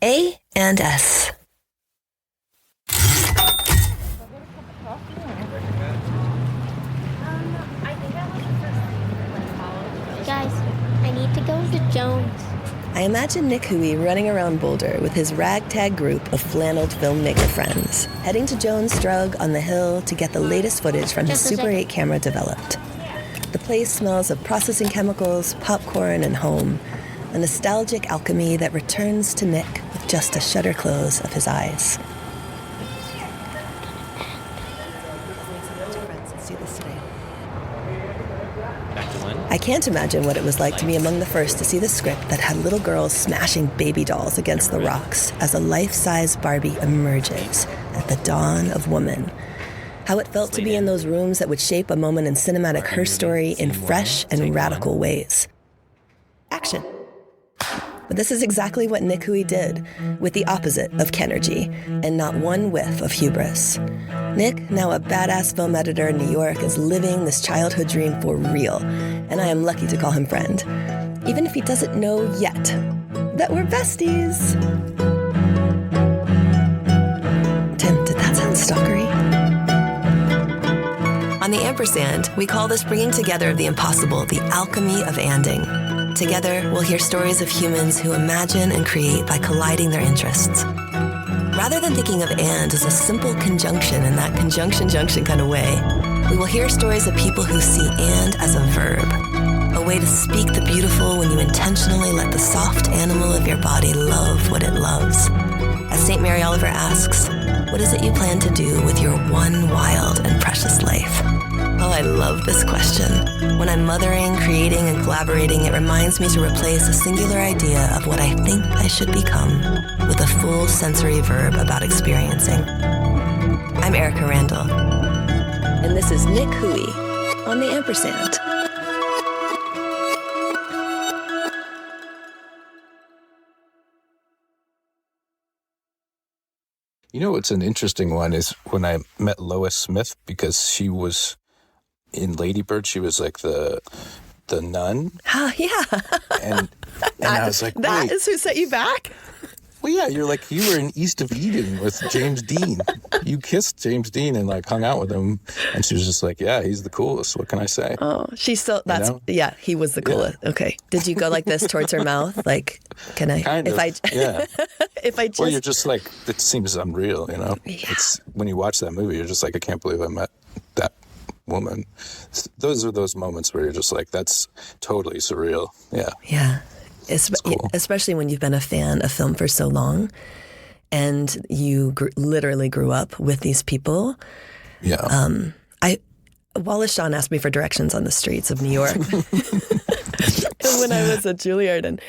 A and S. Guys, I need to go to Jones. I imagine Nick Houy running around Boulder with his ragtag group of flanneled filmmaker friends, heading to Jones Drug on the hill to get the latest footage from his Super 8 camera developed. The place smells of processing chemicals, popcorn, and home, a nostalgic alchemy that returns to Nick with just a shutter close of his eyes. I can't imagine what it was like to be among the first to see the script that had little girls smashing baby dolls against the rocks as a life-size Barbie emerges at the dawn of woman. How it felt to be in those rooms that would shape a moment in cinematic her story in fresh and radical ways. Action. But this is exactly what Nick Houy did, with the opposite of Kenergy, and not one whiff of hubris. Nick, now a badass film editor in New York, is living this childhood dream for real, and I am lucky to call him friend, even if he doesn't know yet that we're besties. Tim, did that sound stalkery? On the Ampersand, we call this bringing together of the impossible the alchemy of anding. Together, we'll hear stories of humans who imagine and create by colliding their interests. Rather than thinking of and as a simple conjunction in that conjunction-junction kind of way, we will hear stories of people who see and as a verb, a way to speak the beautiful when you intentionally let the soft animal of your body love what it loves. As St. Mary Oliver asks, what is it you plan to do with your one wild and precious life? Oh, I love this question. When I'm mothering, creating, and collaborating, it reminds me to replace a singular idea of what I think I should become with a full sensory verb about experiencing. I'm Erica Randall. And this is Nick Houy on the Ampersand. You know what's an interesting one is when I met Lois Smith, because she was in Lady Bird, she was like the nun. Oh, yeah. And I was like, that is who set you back? Well, yeah, you were in East of Eden with James Dean. You kissed James Dean and like hung out with him. And she was just like, yeah, he's the coolest. What can I say? Oh, she's still, that's, you know? Yeah, he was the coolest. Yeah. Okay. Did you go like this towards her mouth? Like, can I? Kind of, yeah. If I just. Well, you're just like, it seems unreal, you know? Yeah. It's, when you watch that movie, you're just like, I can't believe I met that woman. Those are those moments where you're just like, that's totally surreal. Yeah. Yeah. Cool. Especially when you've been a fan of film for so long and you literally grew up with these people. Yeah. Wallace Shawn asked me for directions on the streets of New York. And when I was at Juilliard, and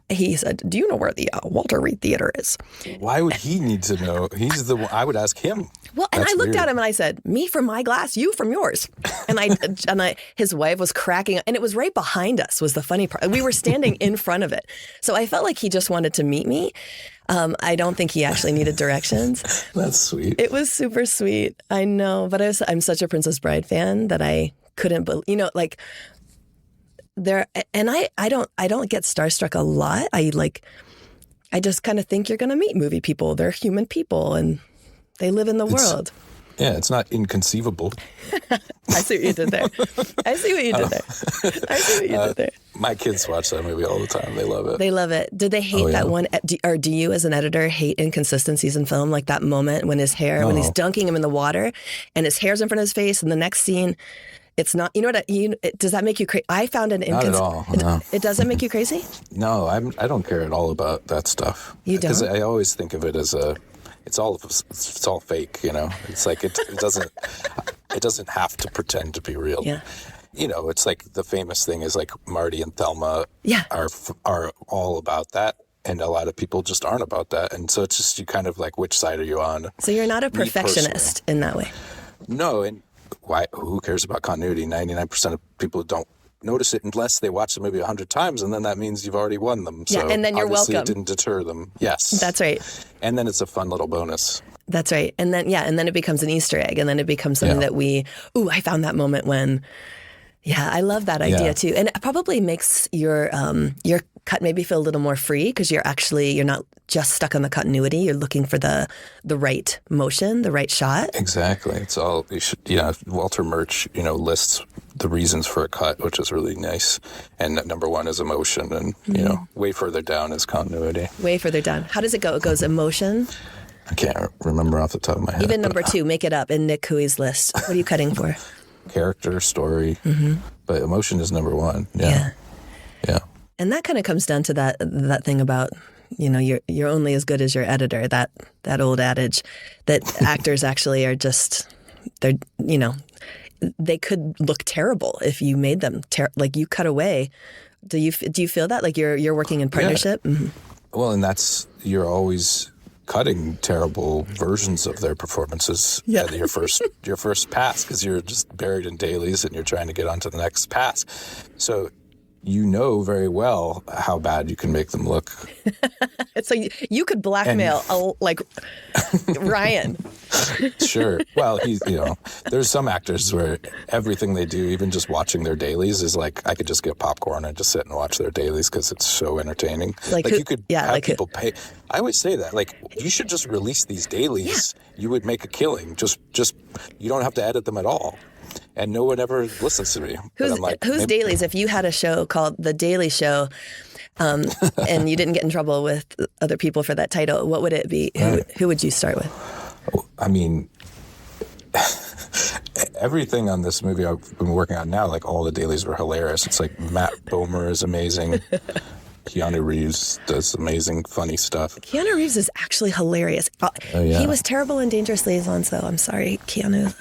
he said, do you know where the Walter Reed Theater is? Why would he need to know? He's the one. I would ask him. Well, and I looked at him and I said, me from my glass, you from yours. And his wife was cracking, and it was right behind us was the funny part. We were standing in front of it. So I felt like he just wanted to meet me. I don't think he actually needed directions. That's sweet. It was super sweet. I know, but I'm such a Princess Bride fan that I couldn't believe, like there, and I don't get starstruck a lot. I just kind of think you're going to meet movie people. They're human people and they live in the world. Yeah, it's not inconceivable. I see what you did there. My kids watch that movie all the time. They love it. They love it. Did they hate that one? Or do you, as an editor, hate inconsistencies in film? Like that moment when when he's dunking him in the water and his hair's in front of his face, and the next scene, it's not. You know what? Does that make you crazy? I found it not at all. No. It doesn't make you crazy? No, I don't care at all about that stuff. You don't? Because I always think of it as it's all fake, you know. It's like it doesn't have to pretend to be real. Yeah. You know, it's like the famous thing is like Marty and Thelma are all about that, and a lot of people just aren't about that, and so it's just you kind of like, which side are you on? So you're not a perfectionist in that way. No, and why? Who cares about continuity? 99% of people don't notice it unless they watch the movie 100 times, and then that means you've already won them. Yeah, so and then you're welcome. It didn't deter them. Yes. That's right. And then it's a fun little bonus. That's right. And then it becomes an Easter egg, and then it becomes something that I found that moment when, Yeah, I love that idea too. And it probably makes your cut maybe feel a little more free because you're not just stuck on the continuity. You're looking for the right motion, the right shot. Exactly. It's all, Walter Murch, lists the reasons for a cut, which is really nice. And number one is emotion, and, way further down is continuity. Way further down. How does it go? It goes emotion. I can't remember off the top of my head. Even number two, make it up in Nick Houy's list. What are you cutting for? Character, story, but emotion is number one. Yeah. And that kind of comes down to that thing about, you're only as good as your editor, that old adage that actors actually are just, they could look terrible if you made them, like you cut away. Do you feel that? Like you're working in partnership? Yeah. Mm-hmm. Well, and you're always cutting terrible versions of their performances at your first pass, because you're just buried in dailies and you're trying to get onto the next pass. So very well how bad you can make them look. So you could blackmail like Ryan. Sure. Well, there's some actors where everything they do, even just watching their dailies, is like, I could just get popcorn and just sit and watch their dailies because it's so entertaining. You could have people pay. I always say that, you should just release these dailies. Yeah. You would make a killing. Just you don't have to edit them at all. And no one ever listens to me. Whose dailies? If you had a show called The Daily Show, and you didn't get in trouble with other people for that title, what would it be? Who would you start with? I mean, everything on this movie I've been working on now, all the dailies were hilarious. It's like Matt Bomer is amazing. Keanu Reeves does amazing, funny stuff. Keanu Reeves is actually hilarious. He was terrible in Dangerous Liaison, so I'm sorry, Keanu.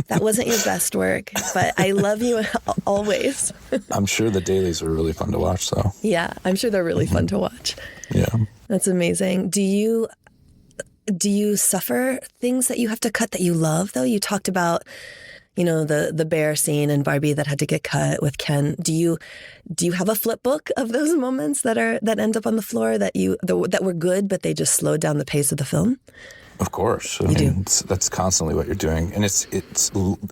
That wasn't your best work, but I love you always. I'm sure the dailies are really fun to watch, though. Yeah, I'm sure they're really fun to watch. Yeah. That's amazing. Do you suffer things that you have to cut that you love, though? You talked about the bear scene in Barbie that had to get cut with Ken. Do you have a flip book of those moments that end up on the floor that were good, but they just slowed down the pace of the film? Of course. I mean, that's constantly what you're doing. And it's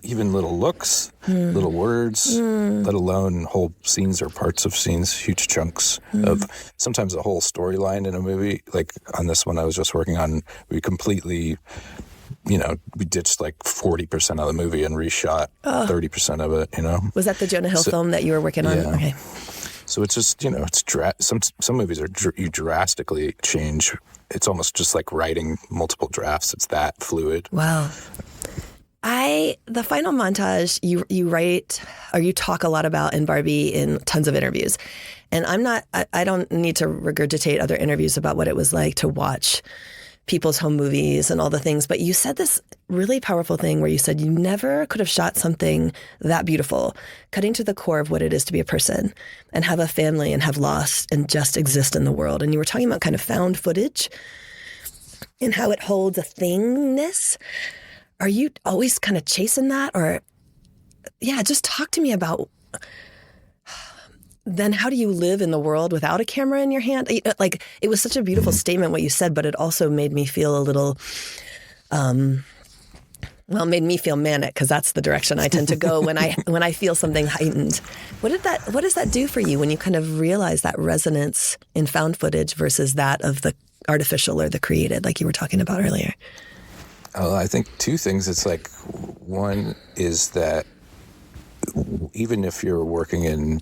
even little looks, little words, let alone whole scenes or parts of scenes, huge chunks of sometimes a whole storyline in a movie. Like on this one I was just working on, we completely... we ditched 40% of the movie and reshot 30% of it, Was that the Jonah Hill film that you were working on? Yeah. Okay. So it's just, some movies you drastically change. It's almost just like writing multiple drafts. It's that fluid. Wow. The final montage you write, or you talk a lot about in Barbie in tons of interviews. And I don't need to regurgitate other interviews about what it was like to watch people's home movies and all the things, but you said this really powerful thing where you said you never could have shot something that beautiful, cutting to the core of what it is to be a person and have a family and have loss and just exist in the world. And you were talking about kind of found footage and how it holds a thingness. Are you always kind of chasing that? Or, just talk to me about... Then how do you live in the world without a camera in your hand? It was such a beautiful statement what you said, but it also made me feel a little, made me feel manic, because that's the direction I tend to go when I feel something heightened. What does that do for you when you kind of realize that resonance in found footage versus that of the artificial or the created, like you were talking about earlier? Oh, I think two things. It's one is that even if you're working in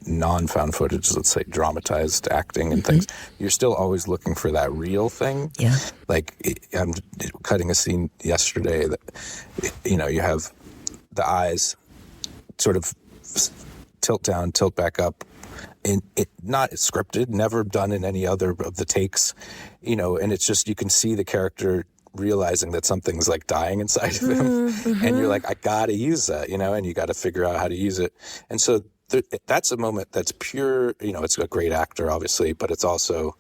non-found footage, let's say dramatized acting and things, you're still always looking for that real thing. Yeah. I'm cutting a scene yesterday that, you have the eyes sort of tilt down, tilt back up, and it not scripted, never done in any other of the takes, and it's just, you can see the character realizing that something's dying inside of him, and you're I gotta use that, and you got to figure out how to use it. And so that's a moment that's pure, it's a great actor, obviously, but it's also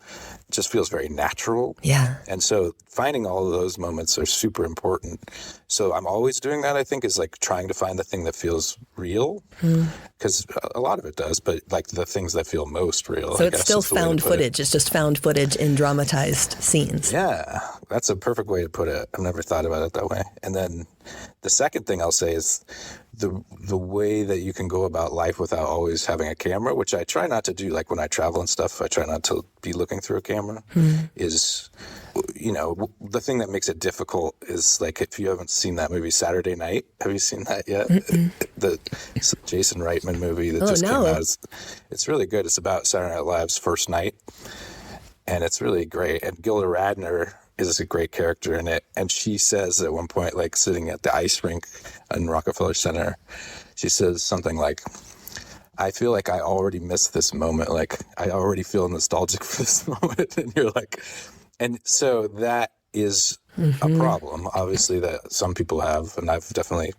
just feels very natural. Yeah. And so finding all of those moments are super important. So I'm always doing that, I think, is trying to find the thing that feels real, because a lot of it does, but the things that feel most real. So it's still found footage. It's just found footage in dramatized scenes. Yeah. That's a perfect way to put it. I've never thought about it that way. And then the second thing I'll say is the way that you can go about life without always having a camera, which I try not to do. Like when I travel and stuff, I try not to be looking through a camera. Is, you know, the thing that makes it difficult is like if you haven't seen that movie Saturday Night. Have you seen that yet? The Jason Reitman movie that just came out. It's really good. It's about Saturday Night Live's first night. And it's really great. And Gilda Radner is a great character in it. And she says at one point, like sitting at the ice rink in Rockefeller Center, she says something like, I feel like I already missed this moment. Like I already feel nostalgic for this moment. And you're like, and so that is a problem, obviously, that some people have. And I've definitely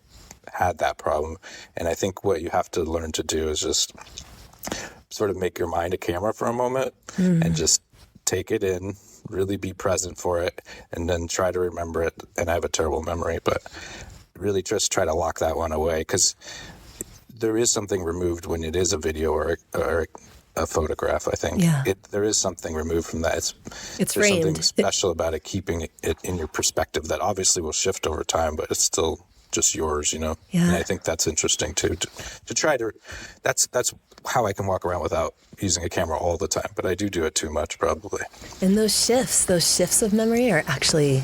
had that problem. And I think what you have to learn to do is just sort of make your mind a camera for a moment and just take it in, really be present for it, and then try to remember it. And I have a terrible memory, but really just try to lock that one away, because there is something removed when it is a video or a photograph. I think there is something removed from that. It's there's framed. Something special about it, keeping it in your perspective that obviously will shift over time, but it's still just yours, you know? Yeah. And I think that's interesting too, to try to, that's how I can walk around without using a camera all the time, but I do it too much probably. And those shifts of memory are actually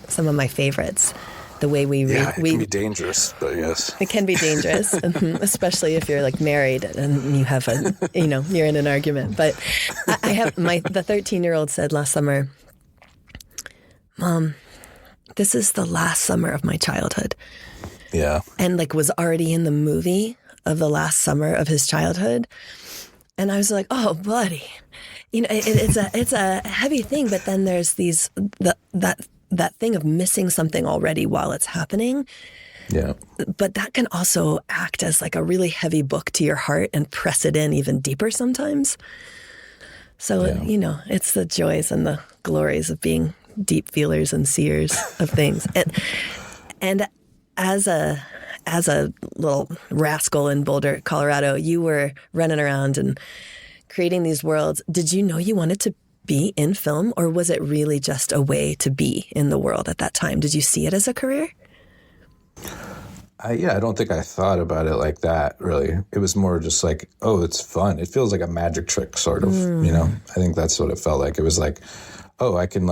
some of my favorites. The way we it can be dangerous, but yes. It can be dangerous, especially if you're like married and you have you're in an argument. But I have the 13-year-old said last summer, Mom, this is the last summer of my childhood. Yeah. And like was already in the movie of the last summer of his childhood. And I was like, oh, buddy, it's a heavy thing. But then there's that thing of missing something already while it's happening. Yeah. But that can also act as like a really heavy book to your heart and press it in even deeper sometimes. So, it's the joys and the glories of being deep feelers and seers of things. And as a little rascal in Boulder, Colorado, you were running around and creating these worlds. Did you know you wanted to be in film, or was it really just a way to be in the world at that time? Did you see it as a career? I don't think I thought about it like that, really. It was more just like, oh, it's fun. It feels like a magic trick, sort of, I think that's what it felt like. It was like, oh, I can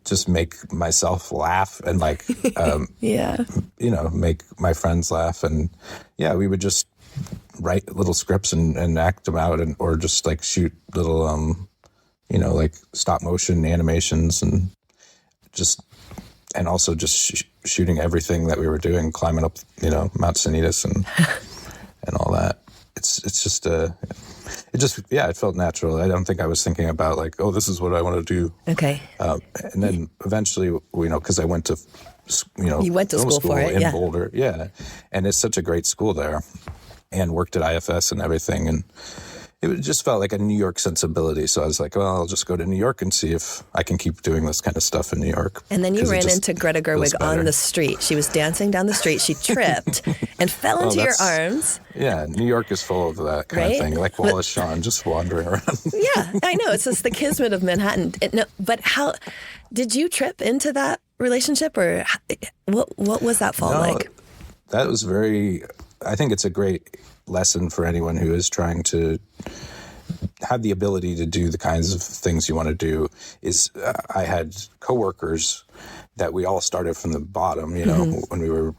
just make myself laugh and make my friends laugh. And we would just write little scripts and act them out, or just like shoot little, like stop motion animations and also just shooting everything that we were doing, climbing up, Mount Sanitas and all that. It felt natural. I don't think I was thinking about like, oh, this is what I want to do. Okay. And then eventually, because I went to, you went to school for it, in Boulder. Yeah. And it's such a great school there, and worked at IFS and everything. And it just felt like a New York sensibility. So I was like, well, I'll just go to New York and see if I can keep doing this kind of stuff in New York. And then you ran into Greta Gerwig on the street. She was dancing down the street. She tripped and fell into your arms. Yeah, New York is full of that kind of thing. Like Wallace Shawn, just wandering around. Yeah, I know. It's just the kismet of Manhattan. But how did you trip into that relationship, or what was that fall like? That was I think it's a great lesson for anyone who is trying to have the ability to do the kinds of things you want to do. I had coworkers that we all started from the bottom, when we were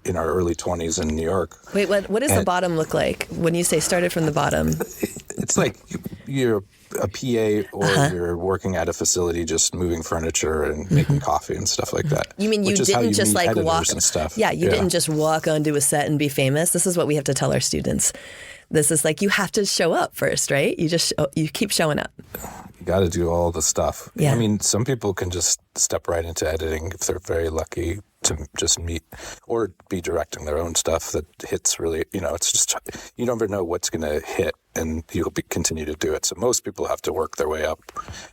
in our early 20s in New York. Wait, what does the bottom look like when you say started from the bottom? It's like you're a PA, or you're working at a facility just moving furniture and making coffee and stuff like that. You mean you didn't just like walk and stuff? Yeah, you didn't just walk onto a set and be famous. This is what we have to tell our students. This is like, you have to show up first, right? You keep showing up. You got to do all the stuff. Yeah. I mean, some people can just step right into editing if they're very lucky to just meet or be directing their own stuff that hits really, it's just, you never know what's going to hit, and you'll continue to do it. So most people have to work their way up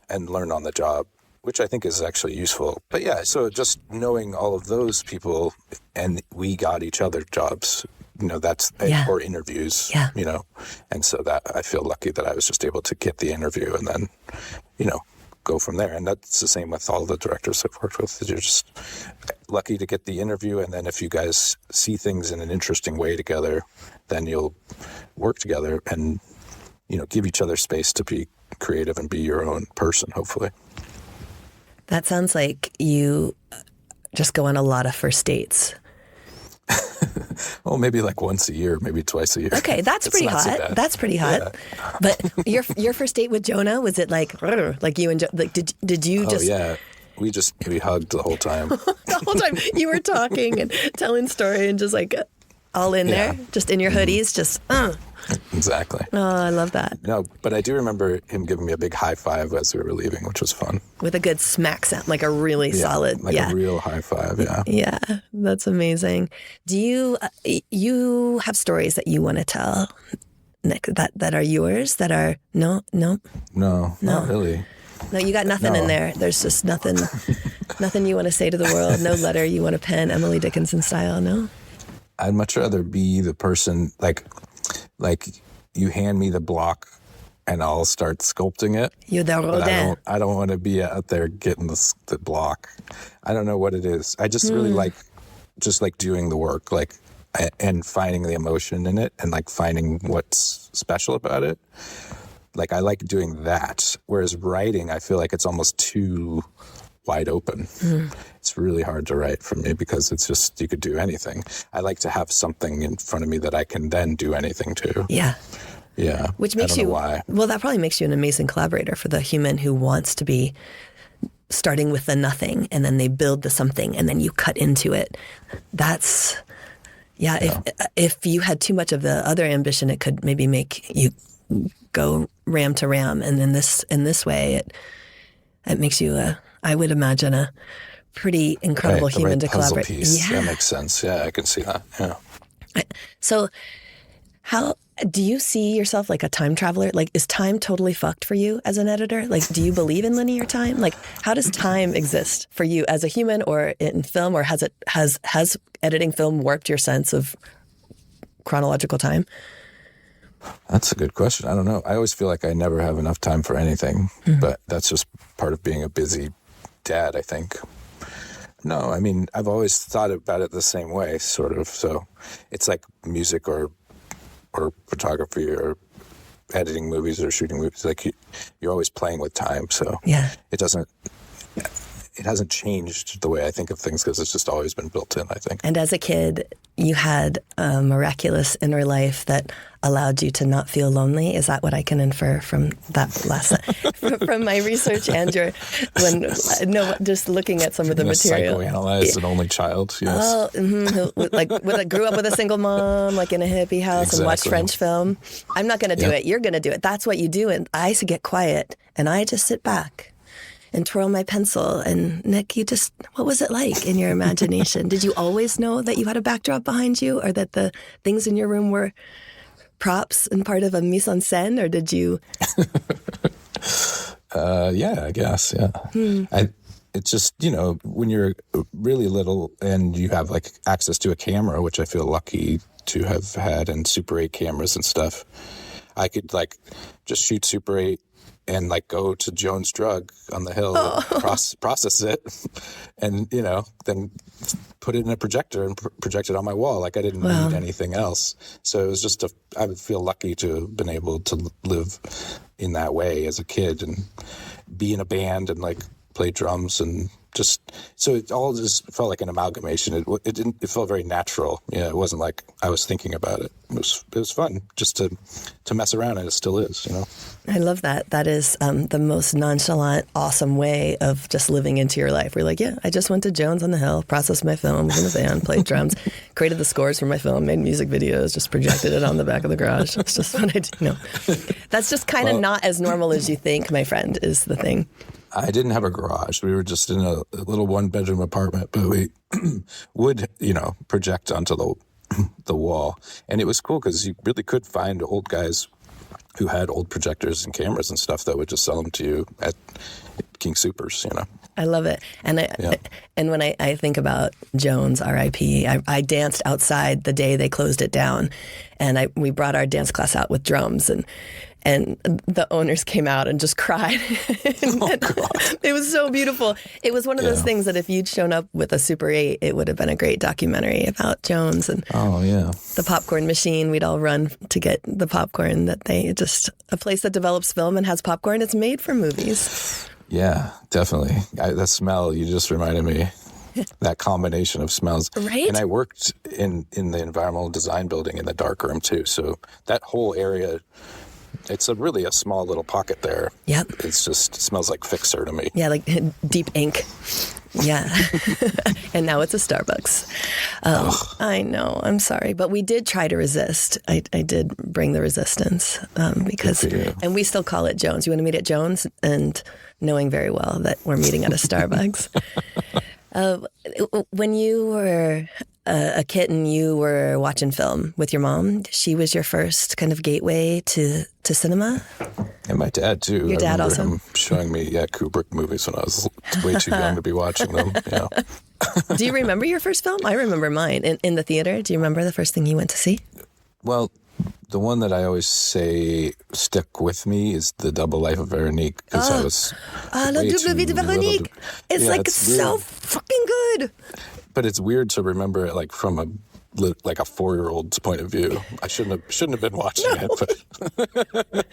and learn on the job, which I think is actually useful. But so just knowing all of those people, and we got each other jobs that's, or interviews, and so that I feel lucky that I was just able to get the interview and then, go from there. And that's the same with all the directors I've worked with. You're just lucky to get the interview, and then if you guys see things in an interesting way together, then you'll work together and, give each other space to be creative and be your own person, hopefully. That sounds like you just go on a lot of first dates. Well, maybe like once a year, maybe twice a year. Okay, that's pretty hot. That's pretty hot. Yeah. But your first date with Jonah, was it like you and did you just? Oh yeah, we hugged the whole time. The whole time you were talking and telling story and just like all in there, just in your hoodies, just. Exactly. Oh, I love that. No, but I do remember him giving me a big high five as we were leaving, which was fun. With a good smack sound, like a really solid, a real high five. Yeah. Yeah, that's amazing. Do you have stories that you want to tell, Nick, that are yours? That are no, not really. No, you got nothing in there. There's just nothing you want to say to the world. No letter you want to pen, Emily Dickinson style. No. I'd much rather be the person like you hand me the block and I'll start sculpting it. You're the Rodin. I don't want to be out there getting the block. I don't know what it is. I just really like doing the work, and finding the emotion in it and finding what's special about it. I like doing that. Whereas writing, I feel like it's almost too wide open. It's really hard to write for me because it's just, you could do anything. I like to have something in front of me that I can then do anything to. Yeah. Yeah. Which makes you, why. Well, that probably makes you an amazing collaborator for the human who wants to be starting with the nothing and then they build the something and then you cut into it. That's, if you had too much of the other ambition, it could maybe make you go ram to ram. And in this way, it makes you I would imagine a pretty incredible human to collaborate. Piece. Yeah. That makes sense. Yeah, I can see that. Yeah. So how do you see yourself like a time traveler? Is time totally fucked for you as an editor? Do you believe in linear time? How does time exist for you as a human or in film, or has editing film warped your sense of chronological time? That's a good question. I don't know. I always feel like I never have enough time for anything, but that's just part of being a busy dad, I think. No, I mean, I've always thought about it the same way, sort of. So it's like music or photography or editing movies or shooting movies. You're always playing with time. So it hasn't changed the way I think of things because it's just always been built in, I think. And as a kid, you had a miraculous inner life that allowed you to not feel lonely. Is that what I can infer from that last from my research and just looking at some of the material? Psychoanalyzed an only child, yes. Oh, who grew up with a single mom, in a hippie house and watched French film. I'm not going to do it. You're going to do it. That's what you do. And I used to get quiet and I just sit back and twirl my pencil. And Nick, what was it like in your imagination? Did you always know that you had a backdrop behind you or that the things in your room were props and part of a mise en scène, or did you? Yeah, I guess, yeah. It's just, when you're really little and you have access to a camera, which I feel lucky to have had, and Super 8 cameras and stuff, I could just shoot Super 8 and go to Jones Drug on the hill, process it, and then put it in a projector and project it on my wall. I didn't need anything else. So it was just I would feel lucky to have been able to live in that way as a kid and be in a band and play drums and just, so it all just felt like an amalgamation. It felt very natural. It wasn't like I was thinking about it. It was fun just to mess around, and it still is, I love that. That is the most nonchalant, awesome way of just living into your life. We're I just went to Jones on the Hill, processed my film, was in a band, played drums, created the scores for my film, made music videos, just projected it on the back of the garage. That's just what I do. That's just kind of not as normal as you think, my friend, is the thing. I didn't have a garage. We were just in a little one-bedroom apartment, but we would, project onto the wall. And it was cool because you really could find old guys who had old projectors and cameras and stuff that would just sell them to you at King Soopers, you know. I love it. And and when I think about Jones, R.I.P., I danced outside the day they closed it down. And we brought our dance class out with drums, and the owners came out and just cried. It was so beautiful. It was one of those things that if you'd shown up with a Super 8, it would have been a great documentary about Jones and the popcorn machine. We'd all run to get the popcorn that a place that develops film and has popcorn. It's made for movies. Yeah, definitely. That smell, you just reminded me. That combination of smells. Right. And I worked in the environmental design building in the dark room too. So that whole area, it's really a small little pocket there. Yep. It smells like Fixer to me. Yeah, like deep ink. Yeah. And now it's a Starbucks. I know. I'm sorry. But we did try to resist. I did bring the resistance because, and we still call it Jones. You want to meet at Jones? And knowing very well that we're meeting at a Starbucks. When you were a kitten, you were watching film with your mom. She was your first kind of gateway to cinema. And my dad too. Your dad also him showing me Kubrick movies when I was way too young to be watching them. Yeah. Do you remember your first film? I remember mine in the theater. Do you remember the first thing you went to see? Well, the one that I always say stick with me is The Double Life of Veronique, because I was La Double Vie de Veronique. It's so fucking good. But it's weird to remember it from a 4-year-old's point of view. I shouldn't have been watching it. But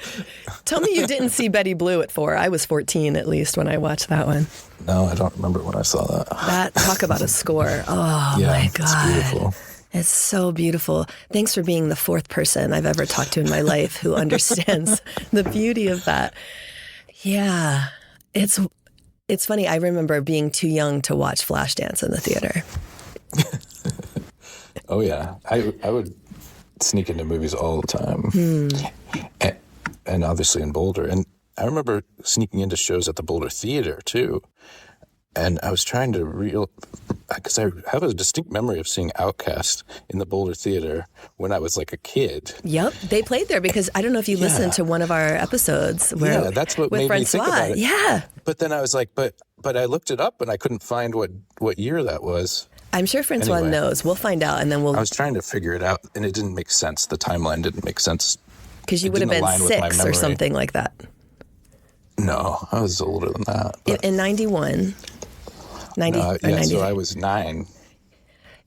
Tell me you didn't see Betty Blue at 4. I was 14 at least when I watched that one. No, I don't remember when I saw that. Talk about a score. Oh my God. It's beautiful. It's so beautiful. Thanks for being the fourth person I've ever talked to in my life who understands the beauty of that. Yeah. It's funny. I remember being too young to watch Flashdance in the theater. Oh, yeah. I would sneak into movies all the time. And obviously in Boulder. And I remember sneaking into shows at the Boulder Theater, too. And I was trying to because I have a distinct memory of seeing Outkast in the Boulder Theater when I was a kid. Yep, they played there because I don't know if you listened to one of our episodes. That's what made me think about it. Yeah. But then I was like, but I looked it up and I couldn't find what year that was. I'm sure Francois knows. We'll find out and then we'll... I was trying to figure it out and it didn't make sense. The timeline didn't make sense. Because you would have been 6 or something like that. No, I was older than that. In 91... 90, so I was 9.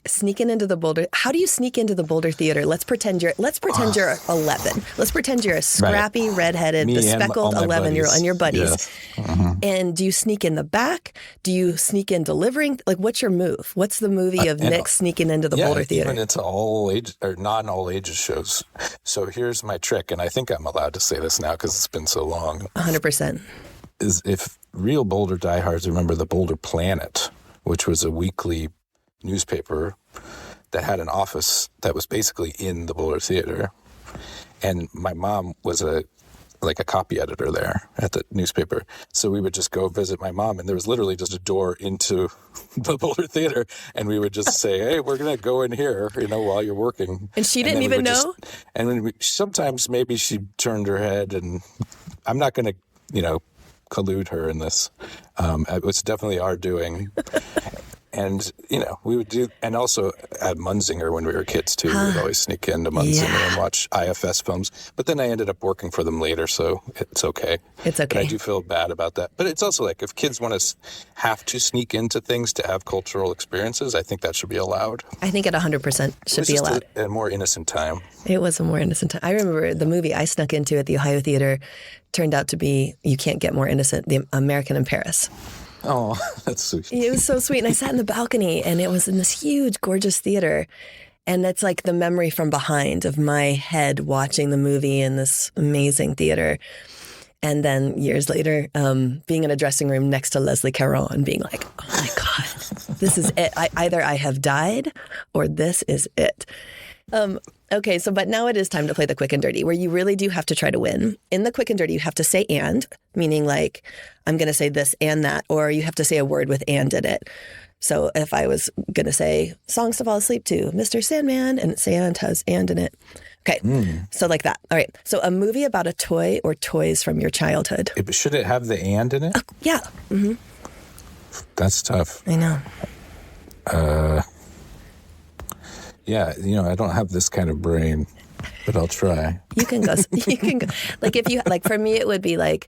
Sneaking into the Boulder. How do you sneak into the Boulder Theater? Let's pretend you're 11. Let's pretend you're a scrappy, redheaded, bespectacled 11-year-old and your buddies. Yes. Mm-hmm. And do you sneak in the back? Do you sneak in delivering? What's your move? What's the movie of Nick sneaking into the Boulder Theater? Even into all age or non all ages shows. So here's my trick, and I think I'm allowed to say this now because it's been so long. 100%. Is if real Boulder diehards remember the Boulder Planet, which was a weekly newspaper that had an office that was basically in the Boulder Theater. And my mom was a copy editor there at the newspaper. So we would just go visit my mom, and there was literally just a door into the Boulder Theater, and we would just say, hey, we're going to go in here, while you're working. And she didn't even know? Sometimes maybe she turned her head, and I'm not going to, collude her in this. It was definitely our doing. And, we would do, and also at Munzinger when we were kids too, we would always sneak into Munzinger and watch IFS films. But then I ended up working for them later, so it's okay. It's okay. But I do feel bad about that. But it's also if kids want to have to sneak into things to have cultural experiences, I think that should be allowed. I think it 100% should be allowed. A more innocent time. It was a more innocent time. I remember the movie I snuck into at the Ohio Theater turned out to be, you can't get more innocent, The American in Paris. Oh, that's sweet. It was so sweet. And I sat in the balcony, and it was in this huge, gorgeous theater. And that's the memory from behind of my head watching the movie in this amazing theater. And then years later, being in a dressing room next to Leslie Caron and being like, oh my God, this is it. Either I have died or this is it. Okay, but now it is time to play the quick and dirty, where you really do have to try to win. In the quick and dirty, you have to say and, meaning like, I'm going to say this and that, or you have to say a word with and in it. So if I was going to say songs to fall asleep to, Mr. Sandman, and and has and in it. Okay, so like that. All right, so a movie about a toy or toys from your childhood. Should it have the and in it? Yeah. Mm-hmm. That's tough. I know. Yeah, I don't have this kind of brain, but I'll try. You can go. Like if you, like for me, it would be like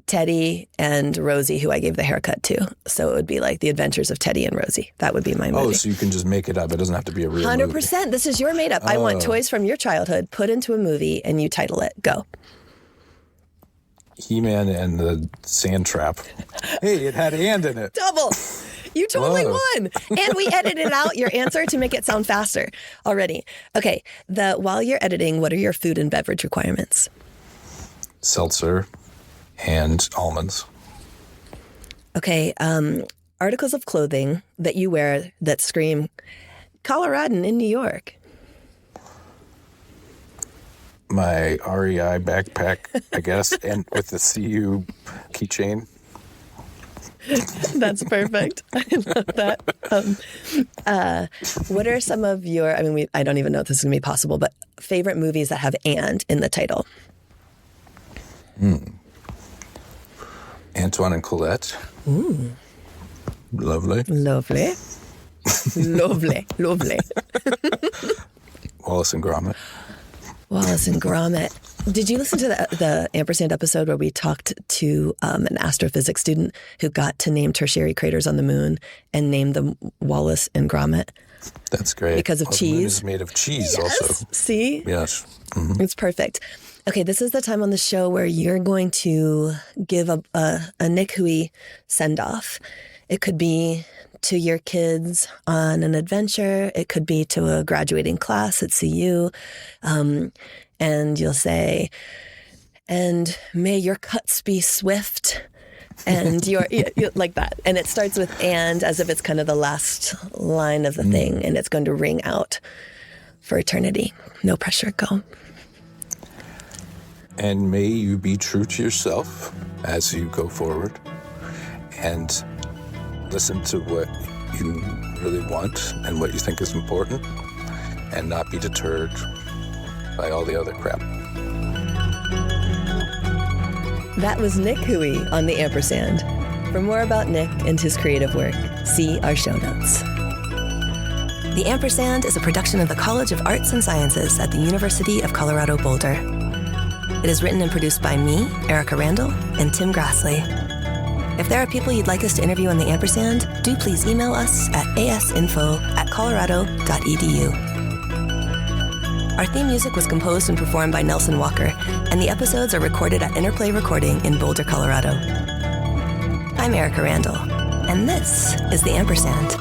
Teddy and Rosie, who I gave the haircut to. So it would be like The Adventures of Teddy and Rosie. That would be my movie. Oh, so you can just make it up. It doesn't have to be a real 100%. movie. This is your made up. I want toys from your childhood put into a movie and you title it. Go. He-Man and the Sand Trap. Hey, it had and in it. Double. You totally won. And we edited out your answer to make it sound faster already. Okay. While you're editing, what are your food and beverage requirements? Seltzer and almonds. Okay. Articles of clothing that you wear that scream Coloradan in New York. My REI backpack, I guess, and with the CU keychain. That's perfect. I love that. What are some of your, I don't even know if this is going to be possible, but favorite movies that have and in the title? Antoine and Colette. Ooh. Lovely. Lovely. Lovely. Wallace and Gromit. Wallace and Gromit. Did you listen to the ampersand episode where we talked to an astrophysics student who got to name tertiary craters on the moon and named them Wallace and Gromit? That's great. Because of cheese. The moon is made of cheese also. See? Yes. Mm-hmm. It's perfect. Okay, this is the time on the show where you're going to give a Nick Houy send-off. It could be to your kids on an adventure. It could be to a graduating class at CU. And you'll say, and may your cuts be swift. And you're like that. And it starts with and, as if it's kind of the last line of the thing. And it's going to ring out for eternity. No pressure. Go. And may you be true to yourself as you go forward. And listen to what you really want and what you think is important. And not be deterred by all the other crap. That was Nick Houy on The Ampersand. For more about Nick and his creative work, see our show notes. The Ampersand is a production of the College of Arts and Sciences at the University of Colorado Boulder. It is written and produced by me, Erica Randall, and Tim Grassley. If there are people you'd like us to interview on The Ampersand, do please email us at asinfo@colorado.edu. Our theme music was composed and performed by Nelson Walker, and the episodes are recorded at Interplay Recording in Boulder, Colorado. I'm Erica Randall, and this is The Ampersand.